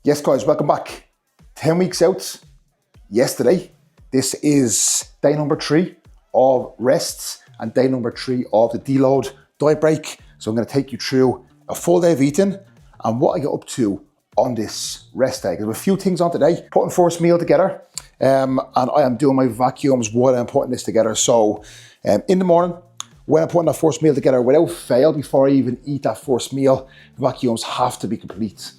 Yes guys, welcome back. 10 weeks out yesterday. This is day number 3 of rests and day number 3 of the Deload diet break. So I'm going to take you through a full day of eating and what I get up to on this rest day. There's a few things on today. Putting first meal together and I am doing my vacuums while I'm putting this together. So in the morning, when I'm putting that first meal together, without fail, before I even eat that first meal, vacuums have to be complete.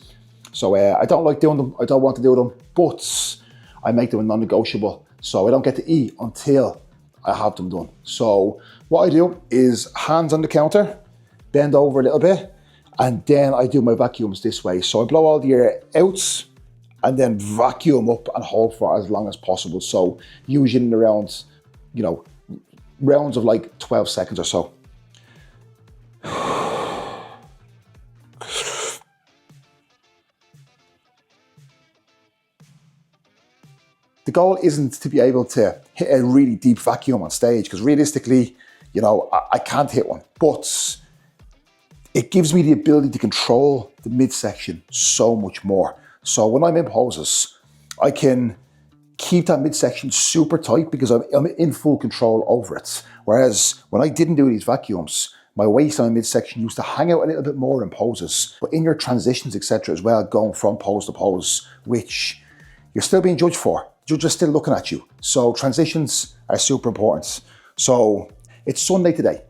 So I don't like doing them, I don't want to do them, but I make them non-negotiable. So I don't get to eat until I have them done. So what I do is hands on the counter, bend over a little bit, and then I do my vacuums this way. So I blow all the air out and then vacuum up and hold for as long as possible. So usually in around, rounds of like 12 seconds or so. The goal isn't to be able to hit a really deep vacuum on stage, because realistically, I can't hit one, but it gives me the ability to control the midsection so much more. So when I'm in poses, I can keep that midsection super tight because I'm in full control over it. Whereas when I didn't do these vacuums, my waist and my midsection used to hang out a little bit more in poses. But in your transitions, etc. as well, going from pose to pose, which you're still being judged for. Judges are still looking at you. So transitions are super important. So it's Sunday today.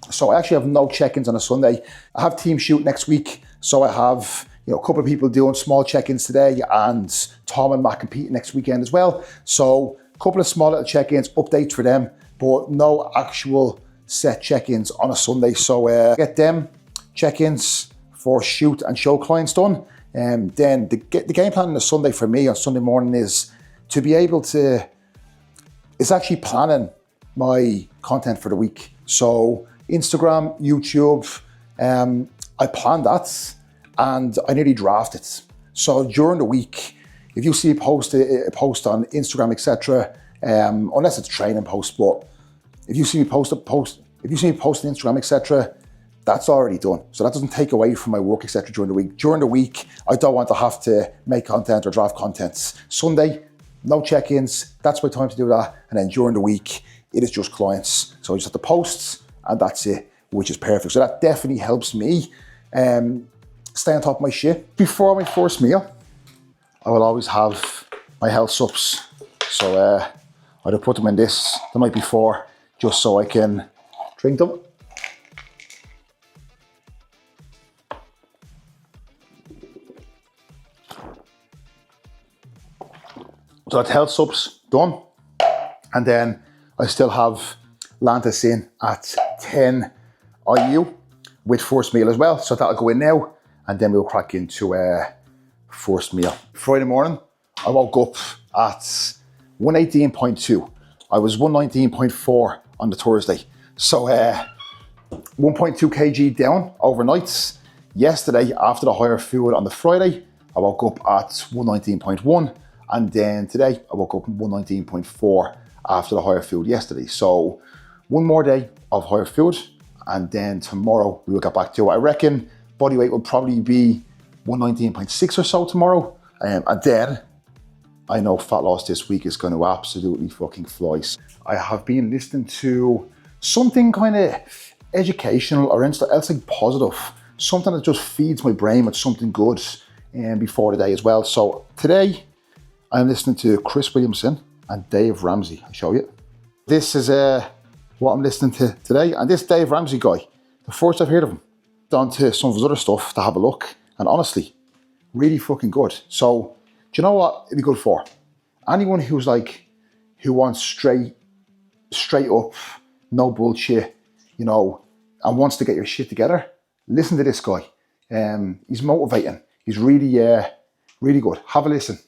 So I actually have no check-ins on a Sunday. I have team shoot next week. So I have a couple of people doing small check-ins today, and Tom and Matt competing next weekend as well. So a couple of small little check-ins, updates for them, but no actual set check-ins on a Sunday. So get them check-ins for shoot and show clients done. And then the game plan on a Sunday for me on Sunday morning is to be able to, it's actually planning my content for the week. So Instagram, YouTube, I planned that and I nearly draft it. So during the week, if you see a post on Instagram, etc., unless it's a training post, but if you see me post on Instagram, etc., that's already done. So that doesn't take away from my work, etc. during the week. During the week, I don't want to have to make content or draft content. Sunday, no check-ins, that's my time to do that. And then during the week, it is just clients. So I just have to post and that's it, which is perfect. So that definitely helps me stay on top of my shit. Before my first meal, I will always have my health subs. So I'd put them in this the night before, just so I can drink them. So that's health subs done. And then I still have Lantus in at 10 IU with first meal as well. So that'll go in now. And then we'll crack into first meal. Friday morning, I woke up at 118.2. I was 119.4 on the Thursday. So 1.2 kg down overnight. Yesterday, after the higher food on the Friday, I woke up at 119.1. And then today, I woke up at 119.4 after the higher food yesterday. So one more day of higher food, and then tomorrow we will get back to it. I reckon body weight will probably be 119.6 or so tomorrow. And then I know fat loss this week is going to absolutely fucking fly. I have been listening to something kind of educational or else like positive, something that just feeds my brain with something good before the day as well. So today, I'm listening to Chris Williamson and Dave Ramsey. I'll show you. This is what I'm listening to today. And this Dave Ramsey guy, the first I've heard of him, done to some of his other stuff to have a look. And honestly, really fucking good. So, do you know what it'd be good for? Anyone who wants straight up, no bullshit, and wants to get your shit together, listen to this guy. He's motivating. He's really, really good. Have a listen.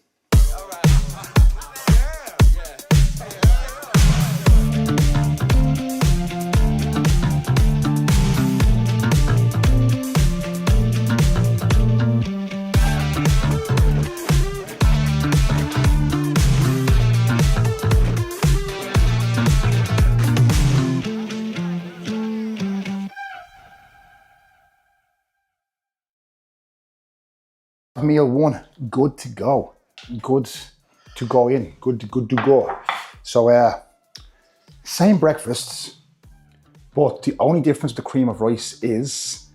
meal one, good to go. Good to go in, good to go. So same breakfasts, but the only difference with the cream of rice is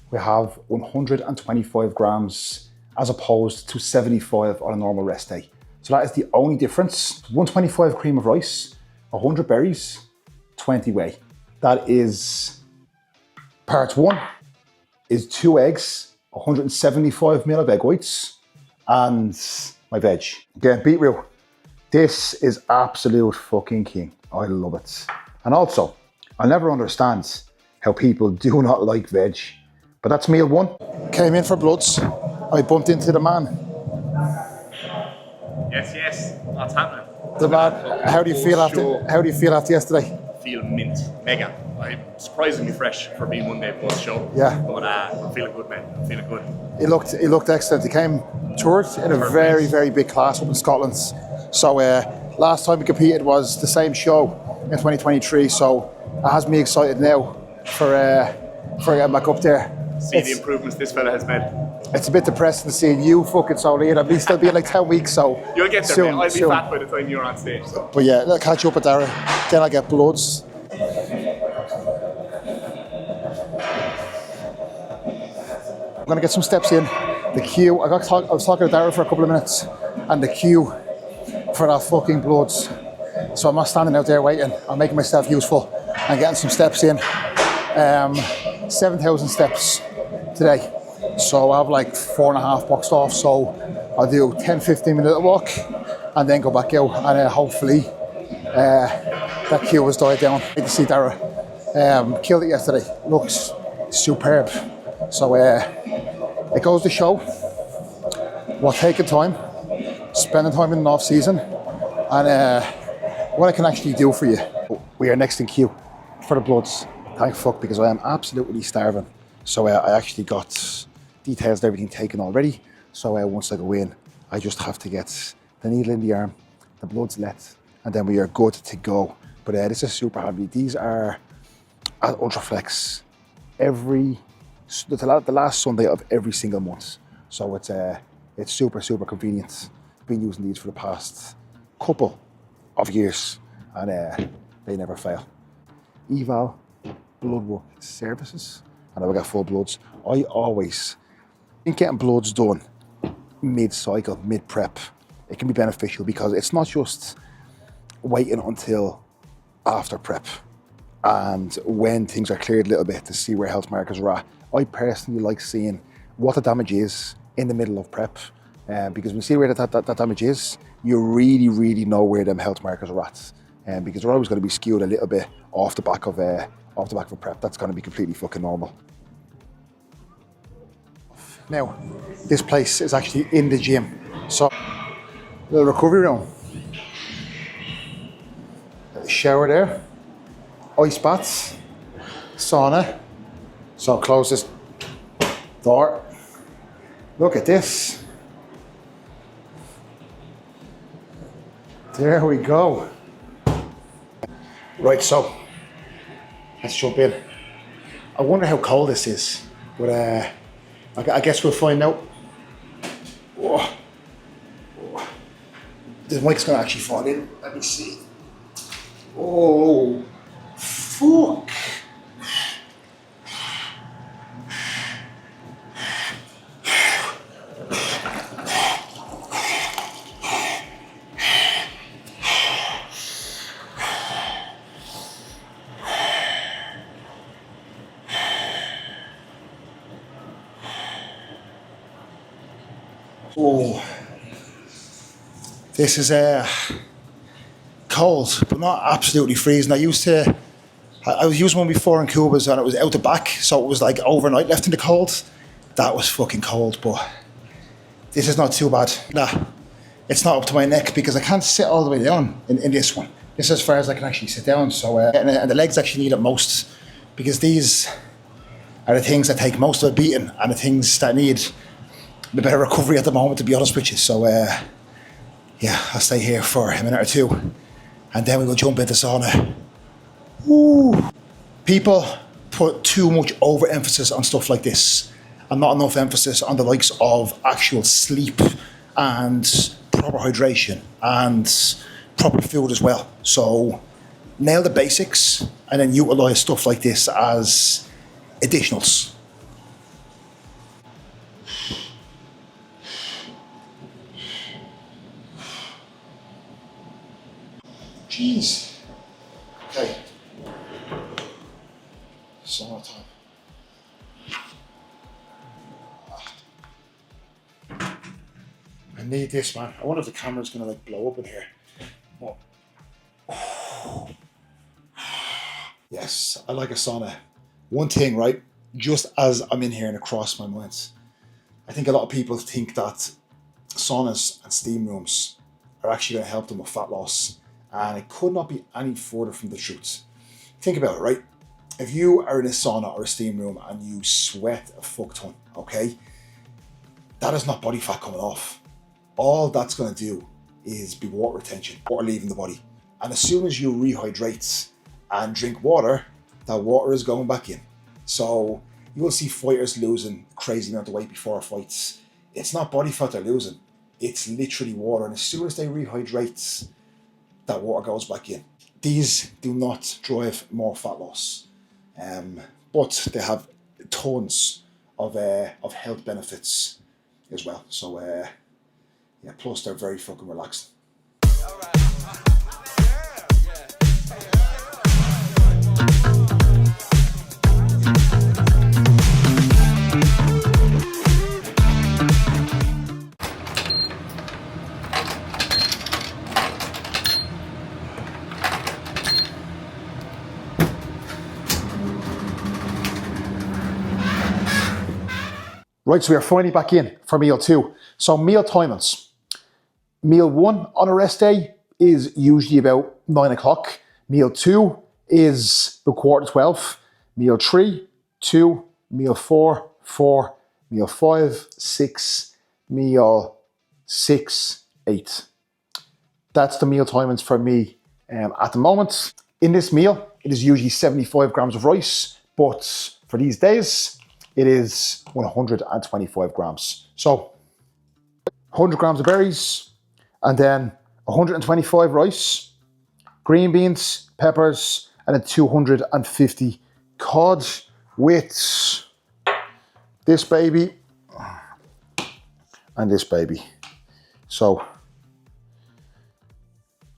we have 125 grams as opposed to 75 on a normal rest day. So that is the only difference. 125 cream of rice, 100 berries, 20 whey. That is, part one is 2 eggs, 175 ml of egg whites, and my veg. Again, beetroot. This is absolute fucking king. I love it. And also, I'll never understand how people do not like veg. But that's meal one. Came in for bloods. I bumped into the man. Yes, that's happening. The man. How do you feel after yesterday? Feel mint, mega. I'm surprisingly fresh for being one day post show. Yeah. But I'm feeling good, man. I'm feeling good. He looked excellent. He came third in a very, very big class up in Scotland. So last time we competed was the same show in 2023. So it has me excited now for getting back up there. See the improvements this fella has made. It's a bit depressing seeing you fucking so lean. I'll still be like 10 weeks, so you'll get there, soon, mate. I'll be soon. fat by the time you're on stage. So. But yeah, I'll catch you up with Dara. Then I'll get bloods. I'm gonna get some steps in. The queue, I was talking to Dara for a couple of minutes, and the queue for that fucking bloods. So I'm not standing out there waiting. I'm making myself useful and getting some steps in. 7,000 steps today. So I have like 4.5 boxed off. So I'll do 10-15 minute walk and then go back out, and hopefully that queue has died down. Good to see Dara. Killed it yesterday. Looks superb. So it goes to show what taking time, spending time in the off season, and what I can actually do for you. We are next in queue for the bloods. Thank fuck, because I am absolutely starving. So I actually got details and everything taken already. So once I go in, I just have to get the needle in the arm, the bloods let, and then we are good to go. But this is super handy. These are at Ultraflex the last Sunday of every single month. So it's super, super convenient. Been using these for the past couple of years, and they never fail. Eval Bloodwork services, and I got full bloods. I always think getting bloods done mid-cycle, mid-prep, it can be beneficial because it's not just waiting until after prep and when things are cleared a little bit to see where health markers are at. I personally like seeing what the damage is in the middle of prep, because when you see where that damage is, you really, really know where them health markers are at, because they're always going to be skewed a little bit off the back of a prep. That's going to be completely fucking normal. Now, this place is actually in the gym, so the recovery room, shower there, ice baths, sauna. So I'll close this door. Look at this. There we go. Right, so let's jump in. I wonder how cold this is, but I guess we'll find out. Whoa. The mic's gonna actually fall in. Let me see. Oh, fuck. Oh, this is cold, but not absolutely freezing. I was using one before in Cuba's and it was out the back, so it was like overnight left in the cold. That was fucking cold, but this is not too bad. Nah, it's not up to my neck because I can't sit all the way down in this one. This is as far as I can actually sit down, so and the legs actually need it most because these are the things that take most of the beating and the things that need the better recovery at the moment, to be honest with you. So yeah, I'll stay here for a minute or two and then we will jump into sauna. Woo. People put too much overemphasis on stuff like this, and not enough emphasis on the likes of actual sleep and proper hydration and proper food as well. So nail the basics and then utilize stuff like this as additionals. Jeez. Okay. Sauna time. I need this, man. I wonder if the camera's gonna like blow up in here. But yes, I like a sauna. One thing, right? Just as I'm in here and across my mind, I think a lot of people think that saunas and steam rooms are actually going to help them with fat loss, and it could not be any further from the truth. Think about it, right? If you are in a sauna or a steam room and you sweat a fuck ton, okay, that is not body fat coming off. All that's going to do is be water retention, water leaving the body. And as soon as you rehydrate and drink water, that water is going back in. So you will see fighters losing a crazy amount of weight before fights. It's not body fat they're losing. It's literally water. And as soon as they rehydrate, that water goes back in. These do not drive more fat loss, but they have tons of health benefits as well. So yeah, plus they're very fucking relaxing. Right, so we are finally back in for meal 2. So meal timings. Meal 1 on a rest day is usually about 9 o'clock. Meal 2 is about 11:15. Meal 3, 2. Meal 4, 4. Meal 5, 6. Meal 6, 8. That's the meal timings for me at the moment. In this meal, it is usually 75 grams of rice, but for these days, it is 125 grams. So 100 grams of berries, and then 125 rice, green beans, peppers, and then 250 cod with this baby and this baby. So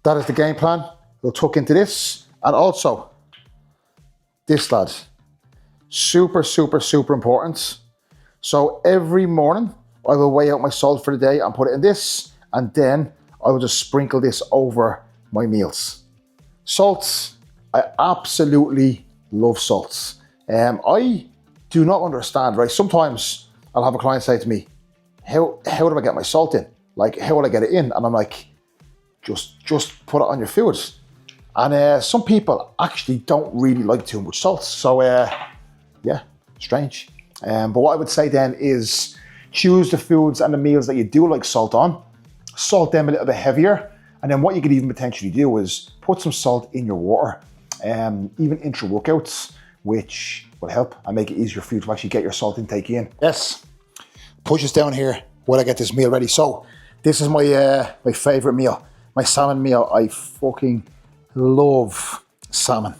that is the game plan. We'll tuck into this, and also this, lad. Super, super, super important. So every morning I will weigh out my salt for the day and put it in this, and then I will just sprinkle this over my meals. Salts, I absolutely love salts. I do not understand, right? Sometimes I'll have a client say to me, how do I get my salt in? Like, how will I get it in? And I'm like, just put it on your food. And some people actually don't really like too much salt. So yeah, strange. But what I would say then is choose the foods and the meals that you do like salt on, salt them a little bit heavier, and then what you could even potentially do is put some salt in your water, even intra-workouts, which will help and make it easier for you to actually get your salt intake in. Yes, push us down here while I get this meal ready. So this is my my favorite meal, my salmon meal. I fucking love salmon.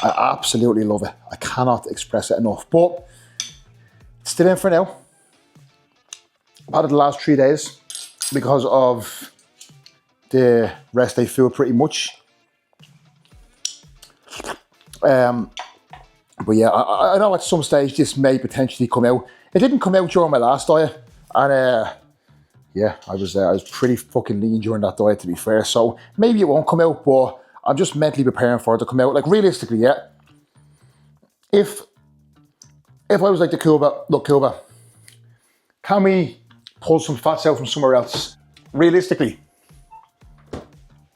I absolutely love it. I cannot express it enough, but it's still in for now. I've had it the last 3 days because of the rest day food pretty much. But yeah, I know at some stage this may potentially come out. It didn't come out during my last diet, and yeah, I was pretty fucking lean during that diet, to be fair. So maybe it won't come out, but I'm just mentally preparing for it to come out. Like, realistically, yeah. If I was like to Kuba, look, Kuba, can we pull some fats out from somewhere else? Realistically,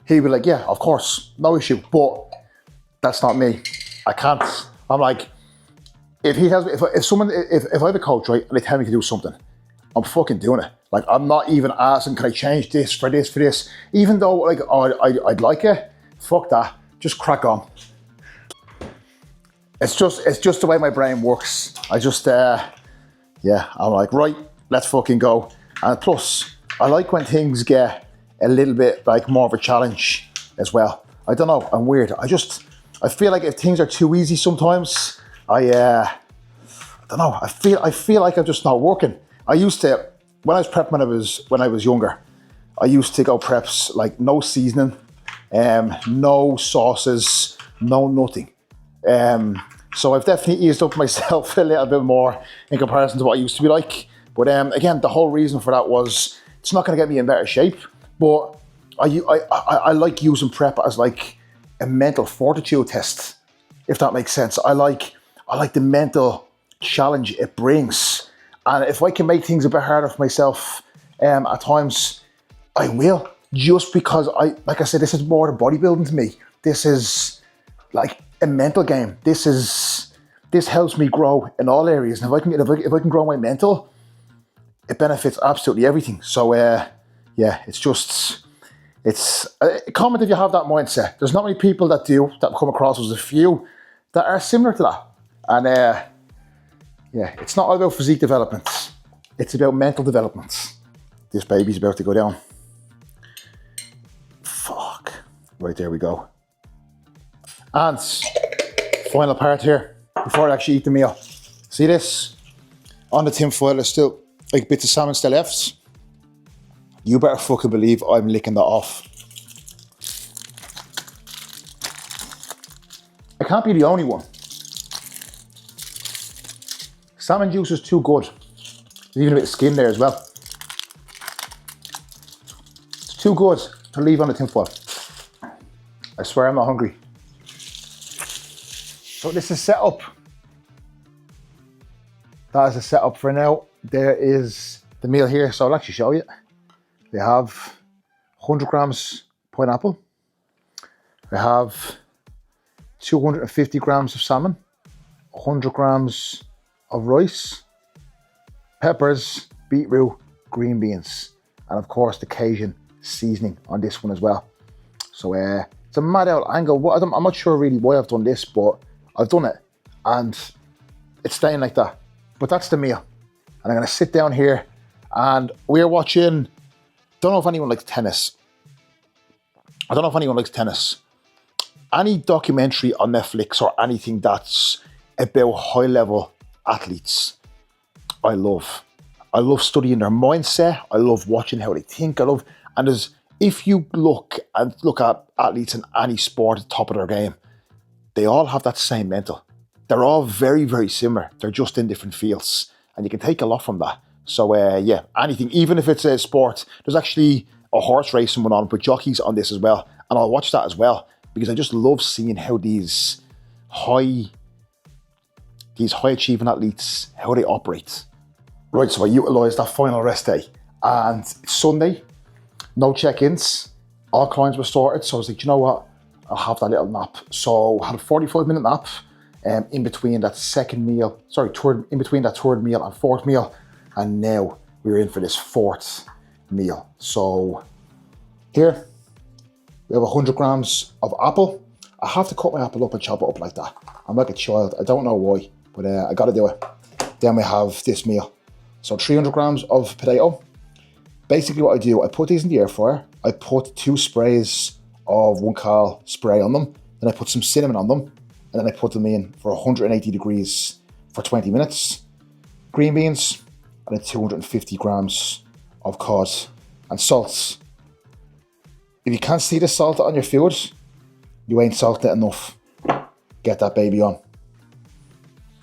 he'd be like, yeah, of course, no issue. But that's not me. I can't. I'm like, if he tells me, if I have a coach, right, and they tell me to do something, I'm fucking doing it. Like, I'm not even asking, can I change this for this, for this? Even though, like, I'd like it, fuck that. Just crack on. It's just the way my brain works. I just, yeah, I'm like, right, let's fucking go. And plus, I like when things get a little bit like more of a challenge as well. I don't know, I'm weird. I feel like if things are too easy sometimes, I don't know, I feel like I'm just not working. I used to, when I was prepping when I was younger, I used to go preps like no seasoning, no sauces, no nothing. So I've definitely eased up myself a little bit more in comparison to what I used to be like. But again, the whole reason for that was it's not going to get me in better shape. But I like using prep as like a mental fortitude test, if that makes sense. I like the mental challenge it brings, and if I can make things a bit harder for myself at times, I will. Just because like I said, this is more than bodybuilding to me. This is like a mental game. This helps me grow in all areas. And if I can grow my mental, it benefits absolutely everything. So yeah, it's comment if you have that mindset. There's not many people that come across as a few that are similar to that. And yeah, it's not all about physique development. It's about mental development. This baby's about to go down. Fuck. Right, there we go. And final part here, before I actually eat the meal. See this? On the tin foil, there's still like bits of salmon still left. You better fucking believe I'm licking that off. I can't be the only one. Salmon juice is too good. There's even a bit of skin there as well. It's too good to leave on the tin foil. I swear I'm not hungry. So this is set up. That is a setup for now. There is the meal here, so I'll actually show you. They have 100 grams pineapple. They have 250 grams of salmon, 100 grams of rice, peppers, beetroot, green beans, and of course the Cajun seasoning on this one as well. So it's a mad out angle. I'm not sure really why I've done this, but I've done it and it's staying like that. But that's the meal. And I'm gonna sit down here and we're watching, don't know if anyone likes tennis. Any documentary on Netflix or anything that's about high level athletes, I love. I love studying their mindset. I love watching how they think. And if you look at athletes in any sport at the top of their game, they all have that same mental. They're all very, very similar. They're just in different fields. And you can take a lot from that. So yeah, anything, even if it's a sport, there's actually a horse racing one on with jockeys on this as well. And I'll watch that as well because I just love seeing how these high achieving athletes, how they operate. Right, so I utilised that final rest day and it's Sunday, no check-ins, all clients were sorted. So I was like, you know what? I'll have that little nap. So I had a 45-minute nap in between that in between that third meal and fourth meal. And now we're in for this fourth meal. So here we have 100 grams of apple. I have to cut my apple up and chop it up like that. I'm like a child, I don't know why, but I gotta do it. Then we have this meal. So 300 grams of potato. Basically what I do, I put these in the air fryer. I put 2 sprays of 1-cal spray on them. Then I put some cinnamon on them. And then I put them in for 180 degrees for 20 minutes. Green beans, and then 250 grams of cod and salt. If you can't see the salt on your food, you ain't salted it enough. Get that baby on.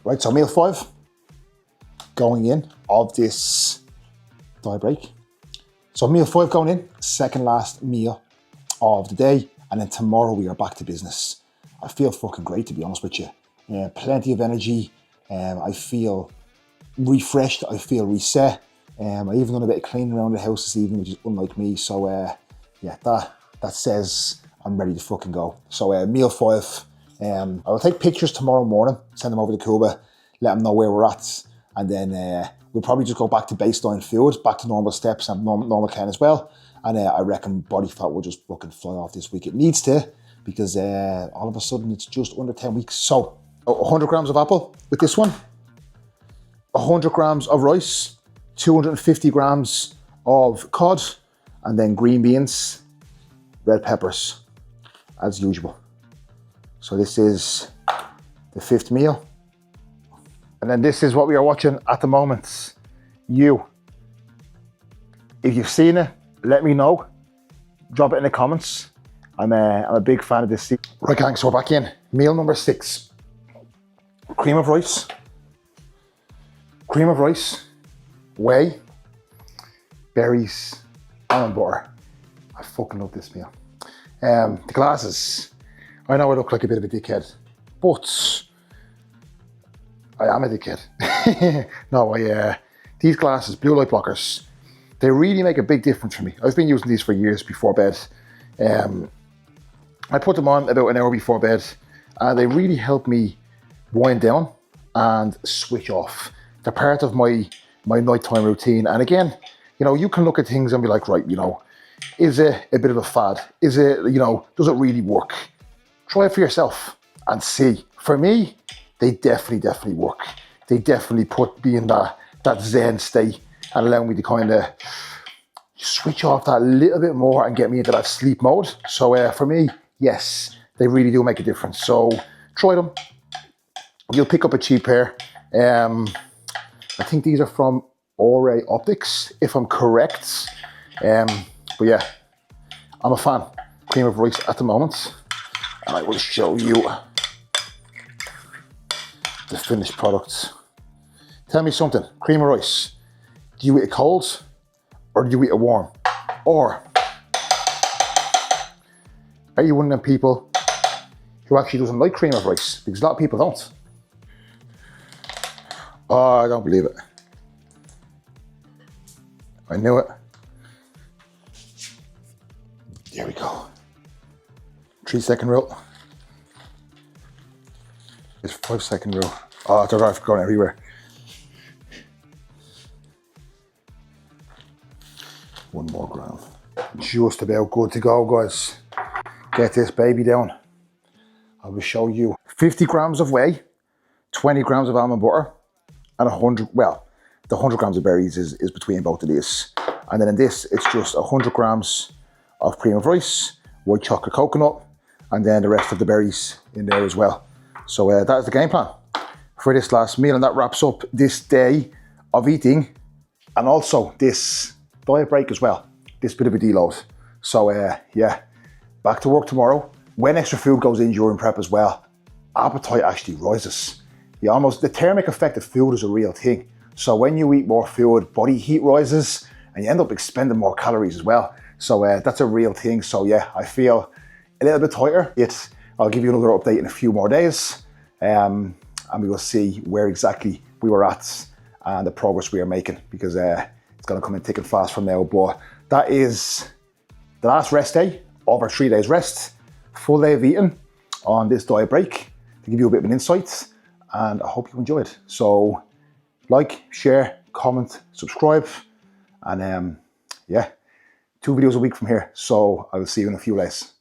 Right, so meal 5, going in of this diet break. So meal 5 going in, second last meal of the day, and then tomorrow we are back to business. I feel fucking great, to be honest with you. Plenty of energy. I feel refreshed. I feel reset. I even done a bit of cleaning around the house this evening, which is unlike me. So yeah, that says I'm ready to fucking go. So meal 5. I will take pictures tomorrow morning, send them over to Cuba, let them know where we're at, and then we'll probably just go back to baseline food, back to normal steps and normal clean as well. And I reckon body fat will just fucking fly off this week. It needs to, because all of a sudden it's just under 10 weeks. So 100 grams of apple with this one. 100 grams of rice, 250 grams of cod, and then green beans, red peppers, as usual. So this is the 5th meal. And then this is what we are watching at the moment. If you've seen it, let me know. Drop it in the comments. I'm a big fan of this. Right gang, so we're back in. Meal number 6. Cream of rice, whey, berries, almond butter. I fucking love this meal. The glasses. I know I look like a bit of a dickhead, but I am a dickhead. No, these glasses, blue light blockers, they really make a big difference for me. I've been using these for years before bed. I put them on about an hour before bed, and they really help me wind down and switch off. They're part of my nighttime routine. And again, you know, you can look at things and be like, right, you know, is it a bit of a fad? Is it, you know, does it really work? Try it for yourself and see. For me, they definitely work. They definitely put me in that zen state and allow me to kind of switch off that little bit more and get me into that sleep mode. So for me, yes, they really do make a difference. So try them. You'll pick up a cheap pair. I think these are from Ore Optics, if I'm correct. But yeah, I'm a fan. Cream of rice at the moment. And I will show you the finished product. Tell me something, cream of rice. Do you eat it cold or do you eat it warm? Or are you one of them people who actually doesn't like cream of rice? Because a lot of people don't. Oh, I don't believe it. I knew it. There we go. 3-second rule. It's 5-second rule. Oh, they're going everywhere. 1 more gram. Just about good to go, guys. Get this baby down. I will show you. 50 grams of whey, 20 grams of almond butter, and 100, well, the 100 grams of berries is between both of these. And then in this, it's just 100 grams of cream of rice, white chocolate coconut, and then the rest of the berries in there as well. So that is the game plan for this last meal, and that wraps up this day of eating, and also this diet break as well, this bit of a deload. So yeah, back to work tomorrow. When extra food goes in during prep as well, appetite actually rises. The thermic effect of food is a real thing. So when you eat more food, body heat rises and you end up expending more calories as well. So that's a real thing. So yeah, I feel a little bit tighter. I'll give you another update in a few more days, and we will see where exactly we were at and the progress we are making, because it's going to come in thick and fast from now. But that is the last rest day of our 3 days rest, full day of eating on this diet break to give you a bit of an insight, and I hope you enjoyed. So like, share, comment, subscribe, and yeah, 2 videos a week from here. So I will see you in a few days.